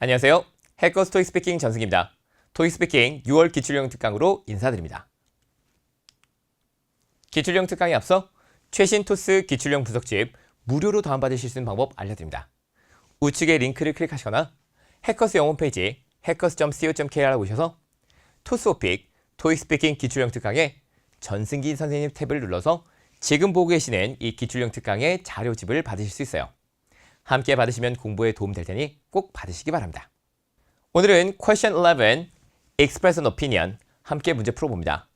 안녕하세요. 해커스 토익 스피킹 전승입니다. 토익 스피킹 6월 기출형 특강으로 인사드립니다. 기출형 특강에 앞서 최신 토스 기출형 분석집 무료로 다운받으실 수 있는 방법 알려드립니다. 우측의 링크를 클릭하시거나 해커스 영어 홈페이지 hackers.co.kr에 오셔서 토스 오픽 토익 스피킹 기출형 특강에 전승기 선생님 탭을 눌러서 지금 보고 계시는 이 기출형 특강의 자료집을 받으실 수 있어요. 함께 받으시면 공부에 도움 될 테니 꼭 받으시기 바랍니다. 오늘은 Question 11, Express an Opinion 함께 문제 풀어봅니다.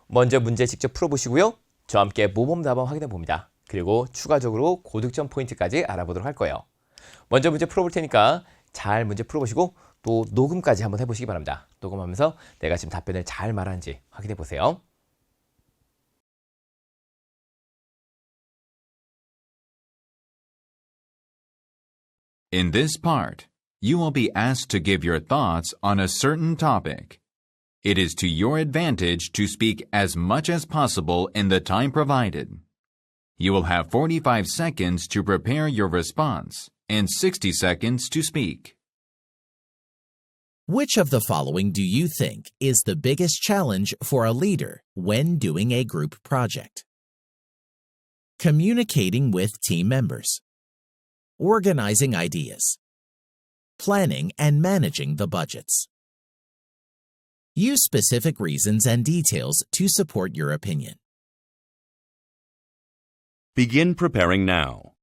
먼저 문제 직접 풀어보시고요. 저와 함께 모범답안 확인해 봅니다. 그리고 추가적으로 고득점 포인트까지 알아보도록 할 거예요. 먼저 문제 풀어볼 테니까 잘 문제 풀어보시고 또 녹음까지 한번 해보시기 바랍니다. 녹음하면서 내가 지금 답변을 잘 말하는지 확인해 보세요. In this part, you will be asked to give your thoughts on a certain topic. It is to your advantage to speak as much as possible in the time provided. You will have 45 seconds to prepare your response and 60 seconds to speak. Which of the following do you think is the biggest challenge for a leader when doing a group project? Communicating with team members. Organizing ideas. Planning and managing the budgets. Use specific reasons and details to support your opinion. Begin preparing now.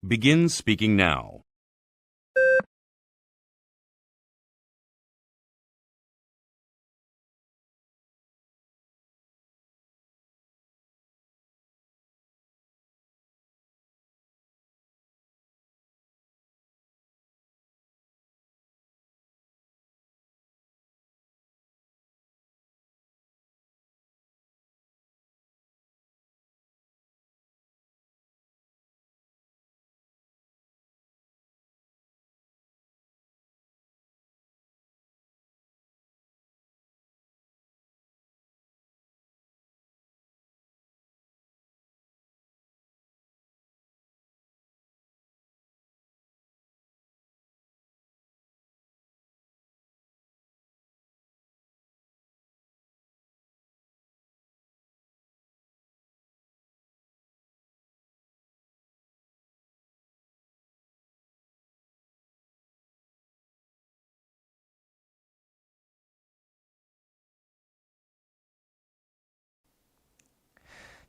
Begin speaking now.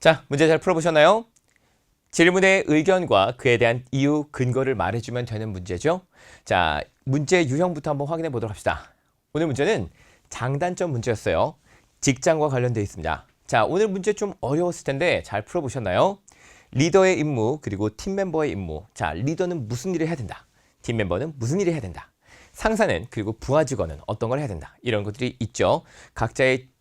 자, 문제 잘 풀어보셨나요? 질문의 의견과 그에 대한 이유, 근거를 말해주면 되는 문제죠. 자, 문제 유형부터 한번 확인해 보도록 합시다. 오늘 문제는 장단점 문제였어요. 직장과 관련되어 있습니다. 자, 오늘 문제 좀 어려웠을 텐데 잘 풀어보셨나요? 리더의 임무 그리고 팀 멤버의 임무. 자, 리더는 무슨 일을 해야 된다. 팀 멤버는 무슨 일을 해야 된다. 상사는 그리고 부하 직원은 어떤 걸 해야 된다. 이런 것들이 있죠. 각자의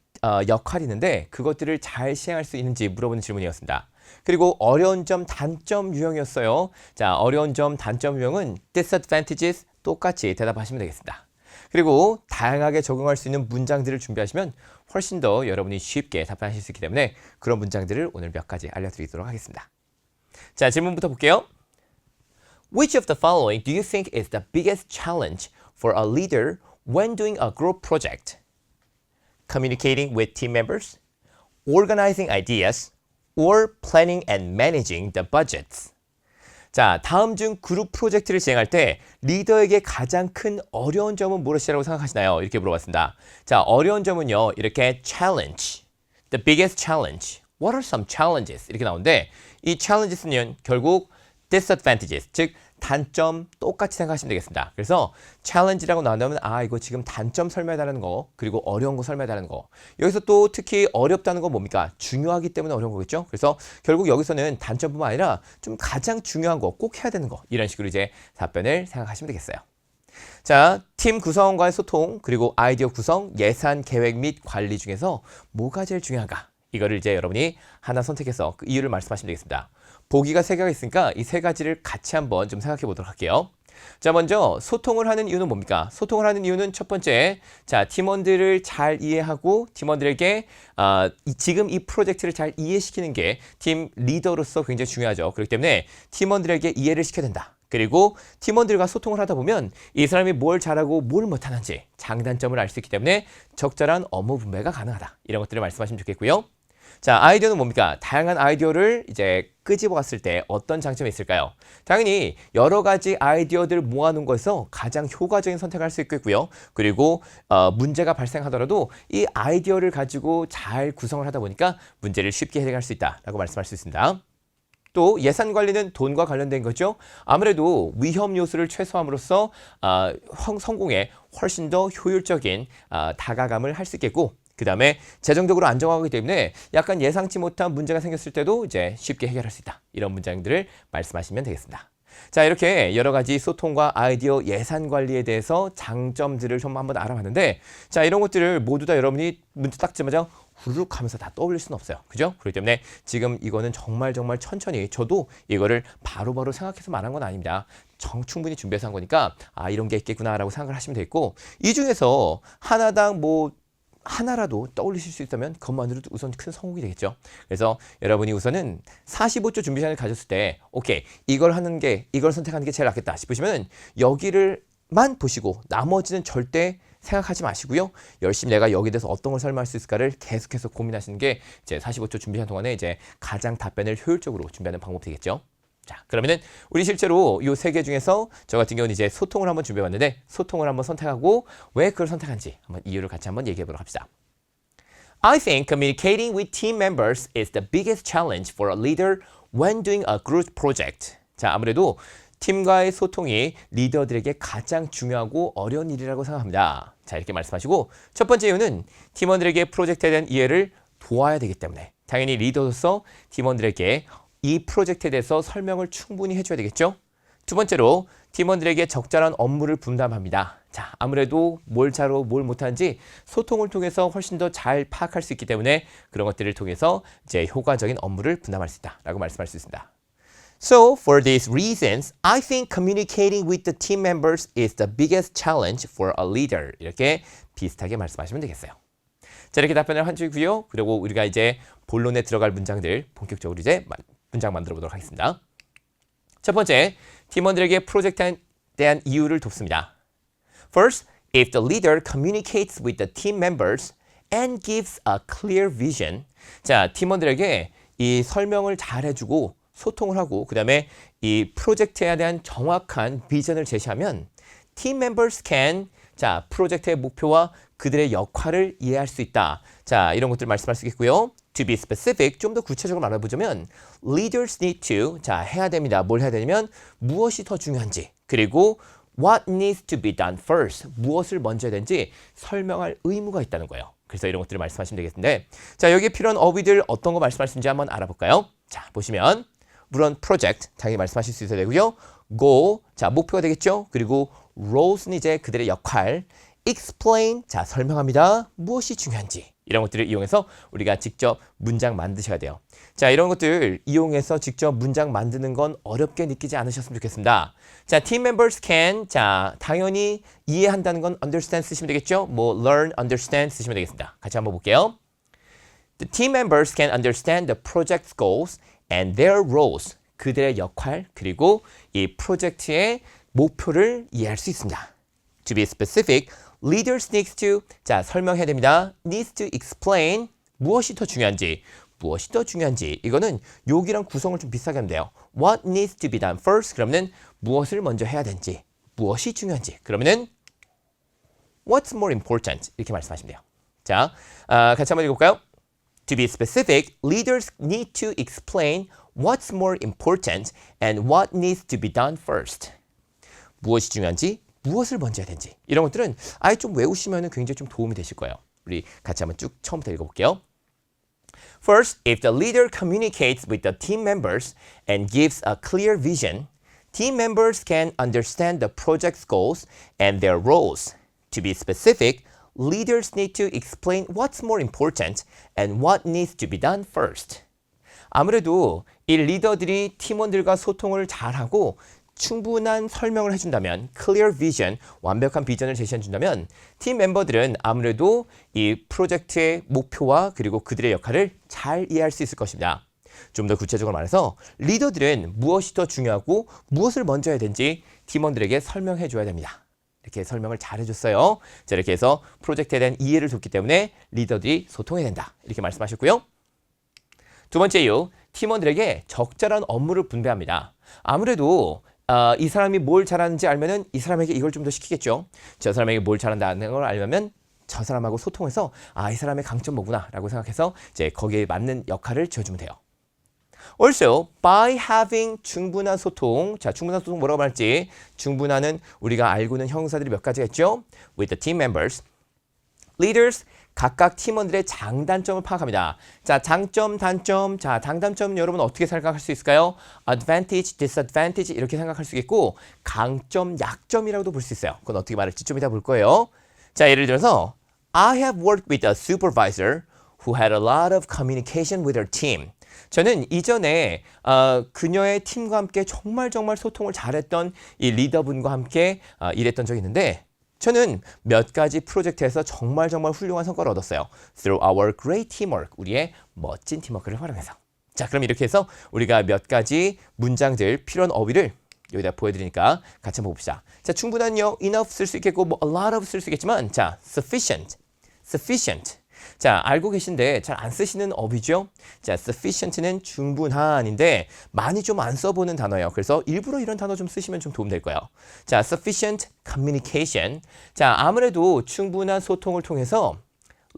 역할이 있는데 그것들을 잘 시행할 수 있는지 물어보는 질문이었습니다. 그리고 어려운 점, 단점 유형이었어요. 자, 어려운 점, 단점 유형은 disadvantages 똑같이 대답하시면 되겠습니다. 그리고 다양하게 적용할 수 있는 문장들을 준비하시면 훨씬 더 여러분이 쉽게 답변하실 수 있기 때문에 그런 문장들을 오늘 몇 가지 알려드리도록 하겠습니다. 자, 질문부터 볼게요. Which of the following do you think is the biggest challenge for a leader when doing a group project? Communicating with team members, organizing ideas, or planning and managing the budgets. 자, 다음 중 그룹 프로젝트를 진행할 때 리더에게 가장 큰 어려운 점은 무엇이라고 생각하시나요? 이렇게 물어봤습니다. 자, 어려운 점은요. 이렇게 challenge, the biggest challenge. What are some challenges? 이렇게 나오는데 이 challenges는 결국 disadvantages, 즉 단점 똑같이 생각하시면 되겠습니다. 그래서 challenge라고 나오면 이거 지금 단점 설명해달라는 거, 그리고 어려운 거 설명해달라는 거. 여기서 또 특히 어렵다는 건 뭡니까? 중요하기 때문에 어려운 거겠죠. 그래서 결국 여기서는 단점뿐만 아니라 좀 가장 중요한 거, 꼭 해야 되는 거, 이런 식으로 이제 답변을 생각하시면 되겠어요. 자, 팀 구성원과의 소통, 그리고 아이디어 구성, 예산 계획 및 관리 중에서 뭐가 제일 중요한가? 이거를 이제 여러분이 하나 선택해서 그 이유를 말씀하시면 되겠습니다. 보기가 3개가 있으니까 이 3가지를 같이 한번 좀 생각해 보도록 할게요. 자, 먼저 소통을 하는 이유는 뭡니까? 소통을 하는 이유는 첫 번째, 자, 팀원들을 잘 이해하고 팀원들에게 지금 이 프로젝트를 잘 이해시키는 게 팀 리더로서 굉장히 중요하죠. 그렇기 때문에 팀원들에게 이해를 시켜야 된다. 그리고 팀원들과 소통을 하다 보면 이 사람이 뭘 잘하고 뭘 못하는지 장단점을 알 수 있기 때문에 적절한 업무 분배가 가능하다. 이런 것들을 말씀하시면 좋겠고요. 자, 아이디어는 뭡니까? 다양한 아이디어를 이제 끄집어 갔을 때 어떤 장점이 있을까요? 당연히 여러 가지 아이디어들을 모아놓은 것에서 가장 효과적인 선택을 할 수 있겠고요. 그리고 문제가 발생하더라도 이 아이디어를 가지고 잘 구성을 하다 보니까 문제를 쉽게 해결할 수 있다라고 말씀할 수 있습니다. 또 예산 관리는 돈과 관련된 거죠. 아무래도 위험 요소를 최소함으로써 성공에 훨씬 더 효율적인 다가감을 할 수 있겠고, 그 다음에 재정적으로 안정화하기 때문에 약간 예상치 못한 문제가 생겼을 때도 이제 쉽게 해결할 수 있다. 이런 문장들을 말씀하시면 되겠습니다. 자, 이렇게 여러 가지 소통과 아이디어, 예산 관리에 대해서 장점들을 좀 한번 알아봤는데, 자, 이런 것들을 모두 다 여러분이 문제 딱 뜨자마자 후루룩 하면서 다 떠올릴 수는 없어요. 그죠? 그렇기 때문에 지금 이거는 정말 천천히, 저도 이거를 바로바로 생각해서 말한 건 아닙니다. 충분히 준비해서 한 거니까 이런 게 있겠구나라고 생각을 하시면 되겠고, 이 중에서 하나당 하나라도 떠올리실 수 있다면 그것만으로도 우선 큰 성공이 되겠죠. 그래서 여러분이 우선은 45초 준비 시간을 가졌을 때 오케이, 이걸 선택하는 게 제일 낫겠다 싶으시면 여기를만 보시고 나머지는 절대 생각하지 마시고요. 열심히 내가 여기에 대해서 어떤 걸 설명할 수 있을까를 계속해서 고민하시는 게 이제 45초 준비 시간 동안에 이제 가장 답변을 효율적으로 준비하는 방법이 되겠죠. 자, 그러면은 우리 실제로 이 3개 중에서 저 같은 경우는 이제 소통을 한번 준비해봤는데, 소통을 한번 선택하고 왜 그걸 선택한지 한번 이유를 같이 한번 얘기해보도록 합시다. I think communicating with team members is the biggest challenge for a leader when doing a group project. 자, 아무래도 팀과의 소통이 리더들에게 가장 중요하고 어려운 일이라고 생각합니다. 자, 이렇게 말씀하시고, 첫 번째 이유는 팀원들에게 프로젝트에 대한 이해를 도와야 되기 때문에 당연히 리더로서 팀원들에게 이 프로젝트에 대해서 설명을 충분히 해줘야 되겠죠. 두 번째로 팀원들에게 적절한 업무를 분담합니다. 자, 아무래도 뭘 잘하고 뭘 못하는지 소통을 통해서 훨씬 더 잘 파악할 수 있기 때문에 그런 것들을 통해서 이제 효과적인 업무를 분담할 수 있다라고 말씀할 수 있습니다. So, for these reasons, I think communicating with the team members is the biggest challenge for a leader. 이렇게 비슷하게 말씀하시면 되겠어요. 자, 이렇게 답변을 한 줄이고요. 그리고 우리가 이제 본론에 들어갈 문장들 본격적으로 이제 문장 만들어 보도록 하겠습니다. 첫 번째, 팀원들에게 프로젝트에 대한 이유를 돕습니다. First, if the leader communicates with the team members and gives a clear vision. 자, 팀원들에게 이 설명을 잘 해주고 소통을 하고 그 다음에 이 프로젝트에 대한 정확한 비전을 제시하면 team members can, 자, 프로젝트의 목표와 그들의 역할을 이해할 수 있다. 자, 이런 것들을 말씀할 수 있겠고요. To be specific, 좀 더 구체적으로 알아보자면 leaders need to, 자, 해야 됩니다. 뭘 해야 되냐면 무엇이 더 중요한지, 그리고 what needs to be done first, 무엇을 먼저 해야 되는지 설명할 의무가 있다는 거예요. 그래서 이런 것들을 말씀하시면 되겠는데, 자, 여기에 필요한 어휘들 어떤 거 말씀하시는지 한번 알아볼까요? 자, 보시면 물론 project 당연히 말씀하실 수 있어야 되고요. goal, 자, 목표가 되겠죠. 그리고 roles는 이제 그들의 역할, explain, 자, 설명합니다. 무엇이 중요한지. 이런 것들을 이용해서 우리가 직접 문장 만드셔야 돼요. 자, 이런 것들 이용해서 직접 문장 만드는 건 어렵게 느끼지 않으셨으면 좋겠습니다. 자, team members can, 자, 당연히 이해한다는 건 understand 쓰시면 되겠죠. learn, understand 쓰시면 되겠습니다. 같이 한번 볼게요. The team members can understand the project's goals and their roles. 그들의 역할 그리고 이 프로젝트의 목표를 이해할 수 있습니다. To be specific, leaders needs to, 자, 설명해야 됩니다. needs to explain, 무엇이 더 중요한지, 이거는 여기랑 구성을 좀 비슷하게 하면 돼요. What needs to be done first, 그러면은 무엇을 먼저 해야 되는지, 무엇이 중요한지, 그러면은 what's more important, 이렇게 말씀하시면 돼요. 자, 같이 한번 읽어볼까요? To be specific, leaders need to explain what's more important and what needs to be done first. 무엇이 중요한지, 무엇을 먼저 해야 되는지 이런 것들은 아예 좀 외우시면 굉장히 좀 도움이 되실 거예요. 우리 같이 한번 쭉 처음부터 읽어볼게요. First, if the leader communicates with the team members and gives a clear vision, team members can understand the project's goals and their roles. To be specific, leaders need to explain what's more important and what needs to be done first. 아무래도 이 리더들이 팀원들과 소통을 잘하고 충분한 설명을 해준다면, clear vision, 완벽한 비전을 제시해준다면 팀 멤버들은 아무래도 이 프로젝트의 목표와 그리고 그들의 역할을 잘 이해할 수 있을 것입니다. 좀 더 구체적으로 말해서 리더들은 무엇이 더 중요하고 무엇을 먼저 해야 되는지 팀원들에게 설명해 줘야 됩니다. 이렇게 설명을 잘 해줬어요. 자, 이렇게 해서 프로젝트에 대한 이해를 줬기 때문에 리더들이 소통해야 된다. 이렇게 말씀하셨고요. 두 번째 이유, 팀원들에게 적절한 업무를 분배합니다. 아무래도 이 사람이 뭘 잘하는지 알면은 이 사람에게 이걸 좀 더 시키겠죠. 저 사람에게 뭘 잘한다는 걸 알면 저 사람하고 소통해서 이 사람의 강점 뭐구나라고 생각해서 이제 거기에 맞는 역할을 지어주면 돼요. Also, by having 충분한 소통. 자, 충분한 소통 뭐라고 말할지. 충분한은 우리가 알고 있는 형용사들이 몇 가지가 있죠. With the team members, leaders, 각각 팀원들의 장단점을 파악합니다. 자, 장점, 단점. 자, 장단점은 여러분 어떻게 생각할 수 있을까요? Advantage, disadvantage 이렇게 생각할 수 있겠고 강점, 약점이라고도 볼 수 있어요. 그건 어떻게 말할지 좀 이따 볼 거예요. 자, 예를 들어서 I have worked with a supervisor who had a lot of communication with her team. 저는 이전에 그녀의 팀과 함께 정말 소통을 잘했던 이 리더분과 함께 일했던 적이 있는데 저는 몇 가지 프로젝트에서 정말 훌륭한 성과를 얻었어요. Through our great teamwork. 우리의 멋진 팀워크를 활용해서. 자, 그럼 이렇게 해서 우리가 몇 가지 문장들, 필요한 어휘를 여기다 보여드리니까 같이 한번 봅시다. 자, 충분한요. enough 쓸 수 있겠고 뭐 a lot of 쓸 수 있겠지만 자, sufficient. 자, 알고 계신데 잘 안 쓰시는 어휘죠. 자, sufficient는 충분한인데 많이 좀 안 써보는 단어예요. 그래서 일부러 이런 단어 좀 쓰시면 좀 도움 될 거예요. 자, sufficient communication. 자, 아무래도 충분한 소통을 통해서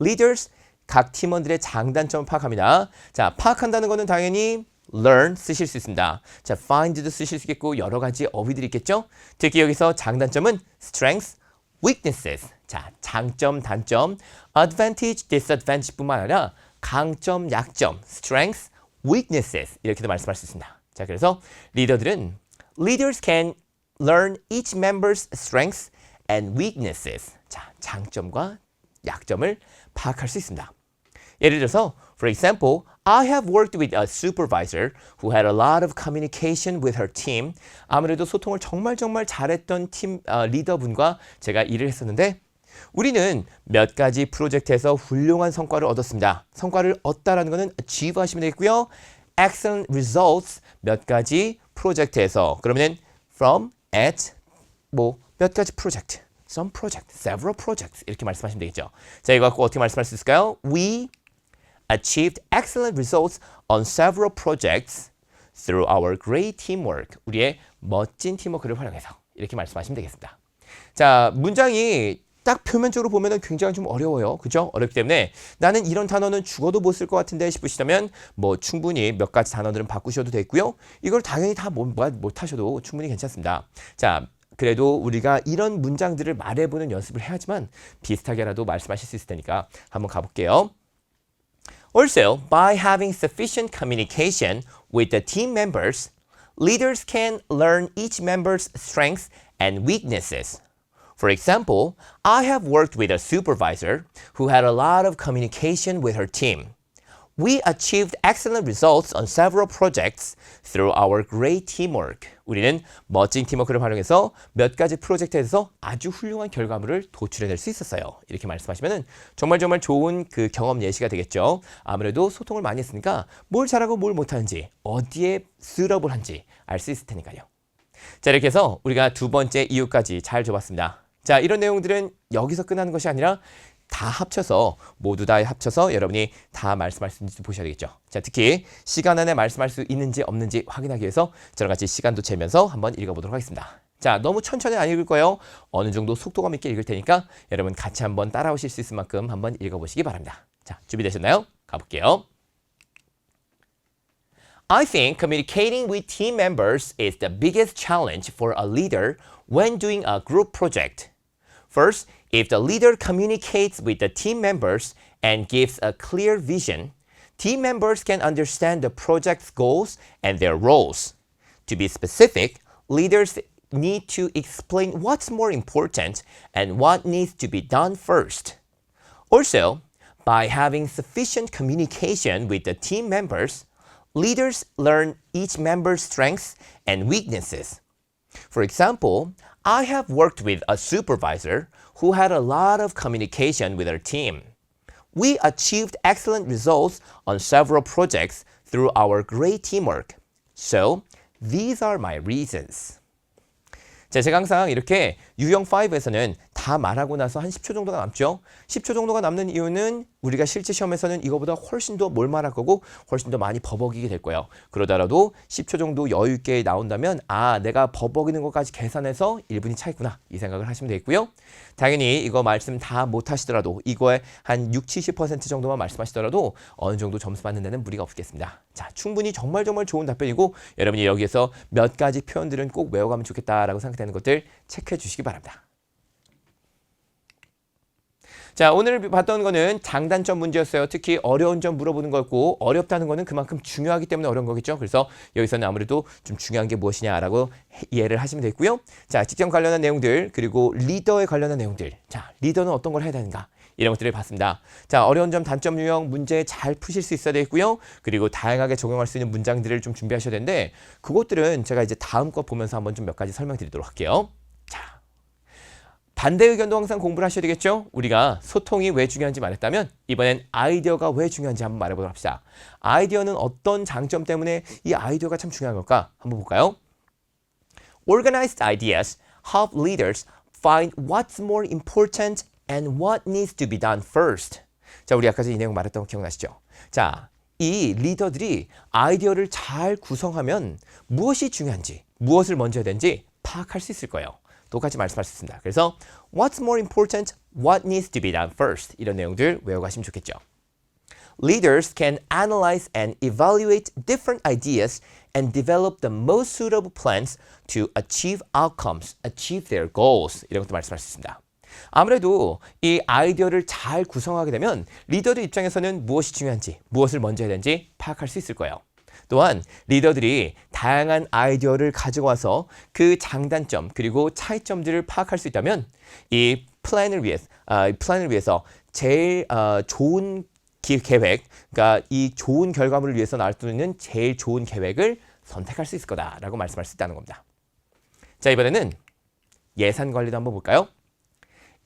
leaders, 각 팀원들의 장단점을 파악합니다. 자, 파악한다는 거는 당연히 learn 쓰실 수 있습니다. 자, find도 쓰실 수 있겠고 여러 가지 어휘들이 있겠죠. 특히 여기서 장단점은 strengths, weaknesses. 자, 장점, 단점, advantage, disadvantage 뿐만 아니라 강점, 약점, strengths, weaknesses 이렇게도 말씀할 수 있습니다. 자, 그래서 리더들은 leaders can learn each member's strengths and weaknesses. 자, 장점과 약점을 파악할 수 있습니다. 예를 들어서, for example, I have worked with a supervisor who had a lot of communication with her team. 아무래도 소통을 정말 잘했던 팀 리더분과 제가 일을 했었는데 우리는 몇 가지 프로젝트에서 훌륭한 성과를 얻었습니다. 성과를 얻다라는 것은 achieve 하시면 되겠고요. excellent results 몇 가지 프로젝트에서 그러면은 from, at, 뭐 몇 가지 프로젝트, some project, several projects 이렇게 말씀하시면 되겠죠. 자, 이거 갖고 어떻게 말씀할 수 있을까요? We achieved excellent results on several projects through our great teamwork. 우리의 멋진 팀워크를 활용해서 이렇게 말씀하시면 되겠습니다. 자, 문장이 딱 표면적으로 보면 굉장히 좀 어려워요. 그죠? 어렵기 때문에 나는 이런 단어는 죽어도 못 쓸 것 같은데 싶으시다면 뭐 충분히 몇 가지 단어들은 바꾸셔도 되고요. 이걸 당연히 다 못 하셔도 충분히 괜찮습니다. 자, 그래도 우리가 이런 문장들을 말해보는 연습을 해야지만 비슷하게라도 말씀하실 수 있을 테니까 한번 가볼게요. Also, by having sufficient communication with the team members, leaders can learn each member's strengths and weaknesses. For example, I have worked with a supervisor who had a lot of communication with her team. We achieved excellent results on several projects through our great teamwork. 우리는 멋진 팀워크를 활용해서 몇 가지 프로젝트에서 아주 훌륭한 결과물을 도출해낼 수 있었어요. 이렇게 말씀하시면 정말 좋은 그 경험 예시가 되겠죠. 아무래도 소통을 많이 했으니까 뭘 잘하고 뭘 못하는지 어디에 suitable한지 알 수 있을 테니까요. 자, 이렇게 해서 우리가 두 번째 이유까지 잘 줘봤습니다. 자, 이런 내용들은 여기서 끝나는 것이 아니라 다 합쳐서 모두 다 합쳐서 여러분이 다 말씀할 수 있는지 보셔야 되겠죠. 자, 특히 시간 안에 말씀할 수 있는지 없는지 확인하기 위해서 저랑 같이 시간도 재면서 한번 읽어보도록 하겠습니다. 자, 너무 천천히 안 읽을 거예요. 어느 정도 속도감 있게 읽을 테니까 여러분 같이 한번 따라오실 수 있을 만큼 한번 읽어보시기 바랍니다. 자, 준비되셨나요? 가볼게요. I think communicating with team members is the biggest challenge for a leader when doing a group project. First, if the leader communicates with the team members and gives a clear vision, team members can understand the project's goals and their roles. To be specific, leaders need to explain what's more important and what needs to be done first. Also, by having sufficient communication with the team members, leaders learn each member's strengths and weaknesses. For example, I have worked with a supervisor who had a lot of communication with her team. We achieved excellent results on several projects through our great teamwork. So, these are my reasons. 자, 제가 항상 이렇게 유형 5에서는 다 말하고 나서 한 10초 정도가 남죠. 10초 정도가 남는 이유는 우리가 실제 시험에서는 이거보다 훨씬 더 뭘 말할 거고 훨씬 더 많이 버벅이게 될 거예요. 그러더라도 10초 정도 여유 있게 나온다면 아, 내가 버벅이는 것까지 계산해서 1분이 차있구나 이 생각을 하시면 되겠고요. 당연히 이거 말씀 다 못하시더라도 이거에 한 60-70% 정도만 말씀하시더라도 어느 정도 점수 받는 데는 무리가 없겠습니다. 자, 충분히 정말 좋은 답변이고 여러분이 여기에서 몇 가지 표현들은 꼭 외워가면 좋겠다라고 생각되는 것들 체크해 주시기 바랍니다. 자, 오늘 봤던 거는 장단점 문제였어요. 특히 어려운 점 물어보는 거였고 어렵다는 거는 그만큼 중요하기 때문에 어려운 거겠죠. 그래서 여기서는 아무래도 좀 중요한 게 무엇이냐라고 이해를 하시면 되겠고요. 자, 직장 관련한 내용들 그리고 리더에 관련한 내용들. 자, 리더는 어떤 걸 해야 되는가? 이런 것들을 봤습니다. 자, 어려운 점, 단점 유형 문제 잘 푸실 수 있어야 되겠고요. 그리고 다양하게 적용할 수 있는 문장들을 좀 준비하셔야 되는데 그것들은 제가 이제 다음 거 보면서 한번 좀 몇 가지 설명드리도록 할게요. 자, 반대 의견도 항상 공부를 하셔야 되겠죠? 우리가 소통이 왜 중요한지 말했다면 이번엔 아이디어가 왜 중요한지 한번 말해보도록 합시다. 아이디어는 어떤 장점 때문에 이 아이디어가 참 중요한 걸까? 한번 볼까요? Organized ideas help leaders find what's more important and what needs to be done first. 자, 우리 아까 이 내용 말했던 거 기억나시죠? 자, 이 리더들이 아이디어를 잘 구성하면 무엇이 중요한지, 무엇을 먼저 해야 되는지 파악할 수 있을 거예요. 똑같이 말씀할 수 있습니다. 그래서 what's more important, what needs to be done first 이런 내용들 외워가시면 좋겠죠. Leaders can analyze and evaluate different ideas and develop the most suitable plans to achieve outcomes, achieve their goals 이런 것도 말씀할 수 있습니다. 아무래도 이 아이디어를 잘 구성하게 되면 리더들 입장에서는 무엇이 중요한지, 무엇을 먼저 해야 되는지 파악할 수 있을 거예요. 또한 리더들이 다양한 아이디어를 가지고 와서 그 장단점 그리고 차이점들을 파악할 수 있다면 이 플랜을 위해서 제일 좋은 계획, 그러니까 이 좋은 결과물을 위해서 나올 수 있는 제일 좋은 계획을 선택할 수 있을 거다라고 말씀할 수 있다는 겁니다. 자, 이번에는 예산 관리도 한번 볼까요?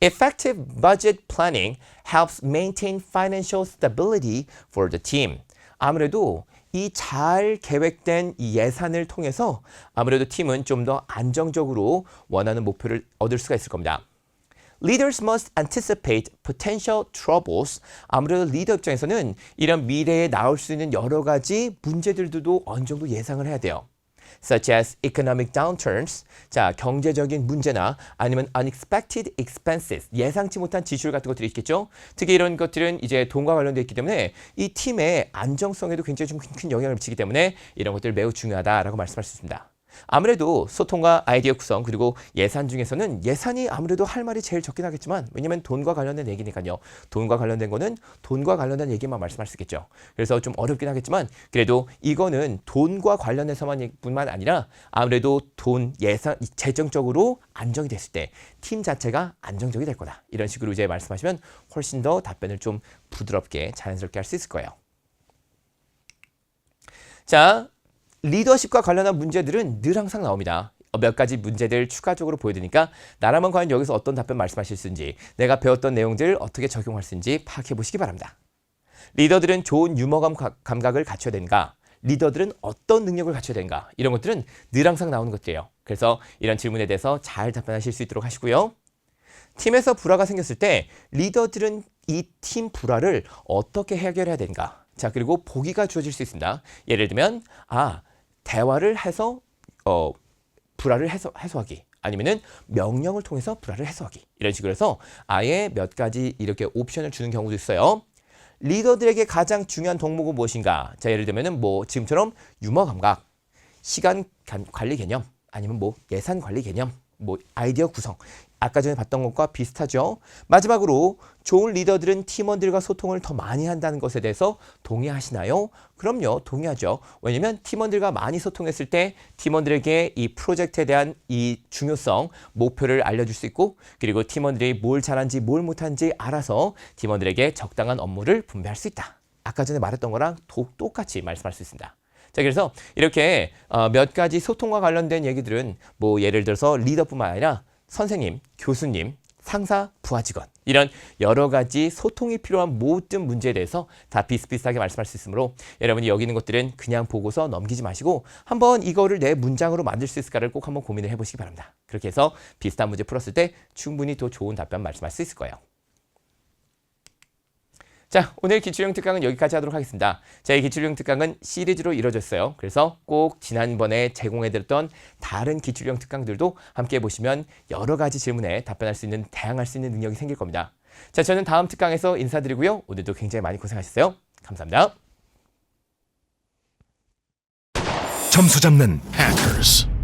Effective budget planning helps maintain financial stability for the team. 아무래도 이 잘 계획된 이 예산을 통해서 아무래도 팀은 좀 더 안정적으로 원하는 목표를 얻을 수가 있을 겁니다. Leaders must anticipate potential troubles. 아무래도 리더 입장에서는 이런 미래에 나올 수 있는 여러 가지 문제들도 어느 정도 예상을 해야 돼요. Such as economic downturns, 자, 경제적인 문제나 아니면 unexpected expenses, 예상치 못한 지출 같은 것들이 있겠죠. 특히 이런 것들은 이제 돈과 관련되어 있기 때문에 이 팀의 안정성에도 굉장히 좀 큰 영향을 미치기 때문에 이런 것들 매우 중요하다라고 말씀할 수 있습니다. 아무래도 소통과 아이디어 구성 그리고 예산 중에서는 예산이 아무래도 할 말이 제일 적긴 하겠지만 왜냐면 돈과 관련된 얘기니까요. 돈과 관련된 거는 돈과 관련된 얘기만 말씀할 수 있겠죠. 그래서 좀 어렵긴 하겠지만 그래도 이거는 돈과 관련해서만 뿐만 아니라 아무래도 돈, 예산, 재정적으로 안정이 됐을 때 팀 자체가 안정적이 될 거다. 이런 식으로 이제 말씀하시면 훨씬 더 답변을 좀 부드럽게 자연스럽게 할 수 있을 거예요. 자, 리더십과 관련한 문제들은 늘 항상 나옵니다. 몇 가지 문제들 추가적으로 보여드리니까 나라면 과연 여기서 어떤 답변 말씀하실 수 있는지 내가 배웠던 내용들 어떻게 적용할 수 있는지 파악해 보시기 바랍니다. 리더들은 좋은 유머 감각을 갖춰야 되는가? 리더들은 어떤 능력을 갖춰야 되는가? 이런 것들은 늘 항상 나오는 것들이에요. 그래서 이런 질문에 대해서 잘 답변하실 수 있도록 하시고요. 팀에서 불화가 생겼을 때 리더들은 이 팀 불화를 어떻게 해결해야 되는가? 자, 그리고 보기가 주어질 수 있습니다. 예를 들면 대화를 해서 불화를 해소하기 아니면은 명령을 통해서 불화를 해소하기 이런 식으로 해서 아예 몇 가지 이렇게 옵션을 주는 경우도 있어요. 리더들에게 가장 중요한 덕목은 무엇인가? 자, 예를 들면은 뭐 지금처럼 유머 감각, 시간 관리 개념, 아니면 뭐 예산 관리 개념, 뭐 아이디어 구성. 아까 전에 봤던 것과 비슷하죠. 마지막으로 좋은 리더들은 팀원들과 소통을 더 많이 한다는 것에 대해서 동의하시나요? 그럼요, 동의하죠. 왜냐면 팀원들과 많이 소통했을 때 팀원들에게 이 프로젝트에 대한 이 중요성, 목표를 알려줄 수 있고, 그리고 팀원들이 뭘 잘하는지 뭘 못하는지 알아서 팀원들에게 적당한 업무를 분배할 수 있다. 아까 전에 말했던 거랑 똑같이 말씀할 수 있습니다. 자, 그래서 이렇게 몇 가지 소통과 관련된 얘기들은 뭐 예를 들어서 리더뿐만 아니라 선생님, 교수님, 상사, 부하 직원 이런 여러 가지 소통이 필요한 모든 문제에 대해서 다 비슷비슷하게 말씀할 수 있으므로 여러분이 여기 있는 것들은 그냥 보고서 넘기지 마시고 한번 이거를 내 문장으로 만들 수 있을까를 꼭 한번 고민을 해보시기 바랍니다. 그렇게 해서 비슷한 문제 풀었을 때 충분히 더 좋은 답변 말씀할 수 있을 거예요. 자, 오늘 기출형 특강은 여기까지 하도록 하겠습니다. 자, 이 기출형 특강은 시리즈로 이루어졌어요. 그래서 꼭 지난번에 제공해드렸던 다른 기출형 특강들도 함께 보시면 여러 가지 질문에 답변할 수 있는, 다양할 수 있는 능력이 생길 겁니다. 자, 저는 다음 특강에서 인사드리고요. 오늘도 굉장히 많이 고생하셨어요. 감사합니다. 점수 잡는 Hackers.